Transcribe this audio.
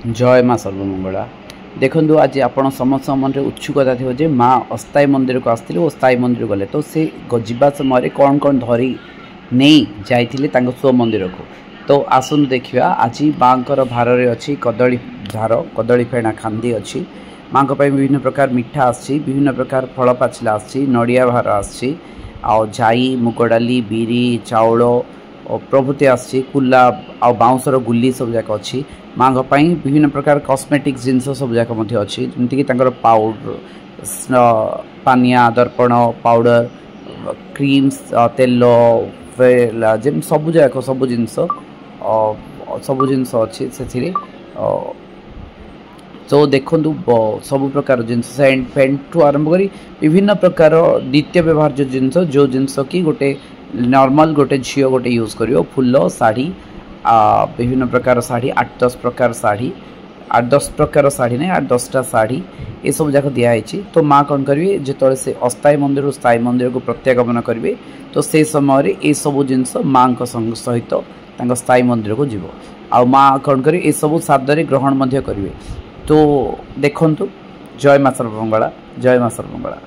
जय माँ सर्वमंगला। देखु आज आपण समस्त मन उत्सुकता थी जे माँ अस्थायी मंदिर को आसते और स्थायी मंदिर गले तो से जा समय कौन कौन धरी नहीं जाइए स्व मंदिर को। तो आसन देखा आज माँ भार अच्छी कदली भार कदली फेणा खांदी अच्छी माँ विभिन्न प्रकार मिठा आसी विभिन्न प्रकार फल पाचिला आसी नड़िया भार आसी जाई मुग डाली बिरी चाउल प्रभृति आसी कुला आ बाउंसर गुली सब जाक अच्छी माँ विभिन्न प्रकार कॉस्मेटिक जिनस सब जाक अच्छी जमीक पाउडर पानिया दर्पण पाउडर क्रीम्स तेल जमी सब जाक सब जिनस अच्छी से तो देखु सब प्रकार जिनस सेंट फेंट ठू आरंभ कर विभिन्न प्रकार नित्य व्यवहार जो जिनस कि गोटे नॉर्मल गोटे झील गोटे यूज कर फुल शाढ़ी विभिन्न प्रकार शाढ़ी 8-10 प्रकार शाढ़ी 8-10 प्रकार शाढ़ी ना 8-10टा शाढ़ी ये सब जाक दिखाई। तो माँ कौन करेंगे जो से अस्थायी मंदिर स्थायी मंदिर को प्रत्यागमन करेंगे तो से समय ये सब जिनस माँ सहित स्थायी मंदिर को जीव आ माँ कौन करें ये सब सादरे ग्रहण करेंगे। तो देखु जय माँ सर्वमंगला जय माँ सर्वमंगला।